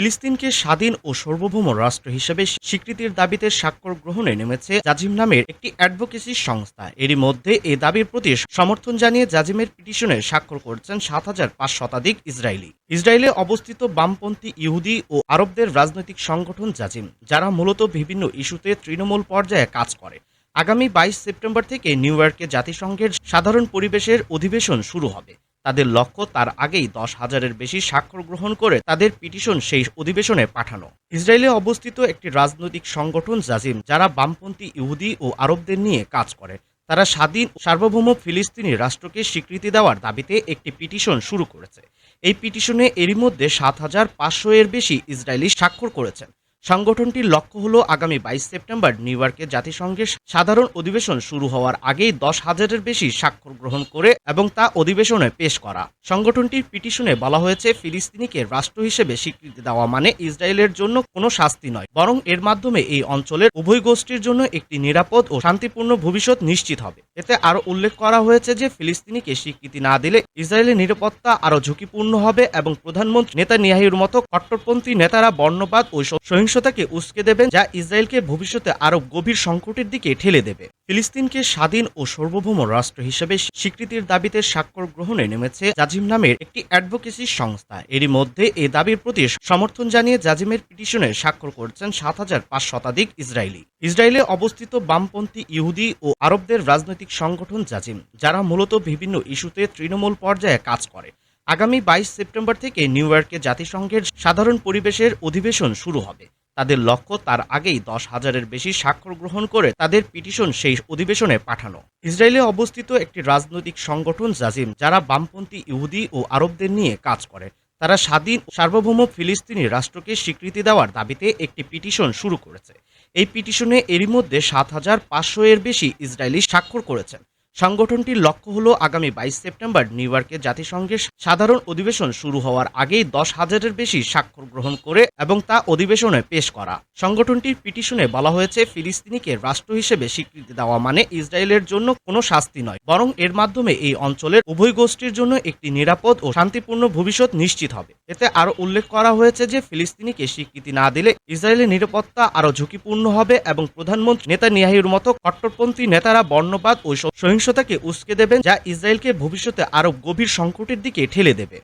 ফিলিস্তিনকে স্বাধীন ও সার্বভৌম রাষ্ট্র হিসেবে স্বীকৃতির দাবিতে স্বাক্ষর গ্রহণে নেমেছে জাজিম নামের একটি অ্যাডভোকেসি সংস্থা। এরই মধ্যে এ দাবির প্রতি সমর্থন জানিয়ে জাজিমের পিটিশনে স্বাক্ষর করেছেন ৭,৫০০ শতাধিক ইসরায়েলি। ইসরায়েলে অবস্থিত বামপন্থী ইহুদি ও আরবদের রাজনৈতিক সংগঠন জাজিম, যারা মূলত বিভিন্ন ইস্যুতে তৃণমূল পর্যায়ে কাজ করে। আগামী ২২ সেপ্টেম্বর থেকে নিউ ইয়র্কে জাতিসংঘের সাধারণ পরিবেশের অধিবেশন শুরু হবে। তাদের লক্ষ্য তার আগেই ১০,০০০-এর বেশি স্বাক্ষর গ্রহণ করে তাদের পিটিশন সেই অধিবেশনে পাঠানো। ইসরায়েলে অবস্থিত একটি রাজনৈতিক সংগঠন জাজিম, যারা বামপন্থী ইহুদি ও আরবদের নিয়ে কাজ করে, তারা স্বাধীন সার্বভৌম ফিলিস্তিনি রাষ্ট্রকে স্বীকৃতি দেওয়ার দাবিতে একটি পিটিশন শুরু করেছে। এই পিটিশনে এরই মধ্যে ৭,৫০০-এর বেশি ইসরায়েলি স্বাক্ষর করেছেন। সংগঠনটির লক্ষ্য হল আগামী ২২ সেপ্টেম্বর নিউ ইয়র্কে জাতিসংঘের সাধারণ অধিবেশন শুরু হওয়ার আগেই ১০,০০০-এর বেশি স্বাক্ষর গ্রহণ করে এবং তা অধিবেশনে পেশ করা। সংগঠনটির পিটিশনে বলা হয়েছে, ফিলিস্তিনিকে রাষ্ট্র হিসেবে স্বীকৃতি দেওয়া মানে ইসরায়েলের জন্য কোনো শাস্তি নয়, বরং এর মাধ্যমে এই অঞ্চলের উভয় গোষ্ঠীর জন্য একটি নিরাপদ ও শান্তিপূর্ণ ভবিষ্যৎ নিশ্চিত হবে। এতে আরও উল্লেখ করা হয়েছে যে ফিলিস্তিনিকে স্বীকৃতি না দিলে ইসরায়েলের নিরাপত্তা আরও ঝুঁকিপূর্ণ হবে এবং প্রধানমন্ত্রী নেতানিয়াহুর মতো কট্টরপন্থী নেতারা বর্ণবাদ ও সহিংসতাকে উস্কে দেবেন, যা ইসরায়েলকে ভবিষ্যতে আরও গভীর সংকটের দিকে ঠেলে দেবে। ফিলিস্তিনকে স্বাধীন ও সার্বভৌম রাষ্ট্র হিসেবে স্বীকৃতির দাবিতে স্বাক্ষর গ্রহণে নেমেছে জাজিম নামের একটি অ্যাডভোকেসি সংস্থা। এরই মধ্যে এ দাবির প্রতি সমর্থন জানিয়ে জাজিমের পিটিশনে স্বাক্ষর করেছেন ৭,৫০০ শতাধিক ইসরায়েলি। ইসরায়েলে অবস্থিত বামপন্থী ইহুদি ও আরবদের রাজনৈতিক সংগঠন জাজিম, যারা মূলত বিভিন্ন ইস্যুতে তৃণমূল পর্যায়ে কাজ করে। আগামী ২২ সেপ্টেম্বর থেকে নিউ ইয়র্কে জাতিসংঘের সাধারণ পরিবেশের অধিবেশন শুরু হবে। তাদের লক্ষ্য তার আগেই ১০,০০০-এর বেশি স্বাক্ষর গ্রহণ করে তাদের পিটিশন সেই অধিবেশনে পাঠানো। ইসরায়েলে অবস্থিত একটি রাজনৈতিক সংগঠন জাজিম, যারা বামপন্থী ইহুদি ও আরবদের নিয়ে কাজ করে, তারা স্বাধীন সার্বভৌম ফিলিস্তিনি রাষ্ট্রকে স্বীকৃতি দেওয়ার দাবিতে একটি পিটিশন শুরু করেছে। এই পিটিশনে এরই মধ্যে ৭,৫০০-এর বেশি ইসরায়েলি স্বাক্ষর করেছেন। সংগঠনটির লক্ষ্য হল আগামী ২২ সেপ্টেম্বর নিউ ইয়র্কে জাতিসংঘের সাধারণ অধিবেশন শুরু হওয়ার আগেই ১০,০০০-এর বেশি স্বাক্ষর গ্রহণ করে এবং তা অধিবেশনে পেশ করা। সংগঠনটির পিটিশনে বলা হয়েছে, ফিলিস্তিনিকে রাষ্ট্র হিসেবে স্বীকৃতি দেওয়া মানে ইসরায়েলের জন্য কোনো শাস্তি নয়, বরং এর মাধ্যমে এই অঞ্চলের উভয় গোষ্ঠীর জন্য একটি নিরাপদ ও শান্তিপূর্ণ ভবিষ্যৎ নিশ্চিত হবে। এতে আরও উল্লেখ করা হয়েছে যে ফিলিস্তিনিকে স্বীকৃতি না দিলে ইসরায়েলের নিরাপত্তা আরও ঝুঁকিপূর্ণ হবে এবং প্রধানমন্ত্রী নেতানিয়াহুর মতো কট্টরপন্থী নেতারা বর্ণবাদ ও সহিংসতাকে উস্কে দেবেন, যা ইসরায়েলকে ভবিষ্যতে আরও গভীর সংকটের দিকে ঠেলে দেবে।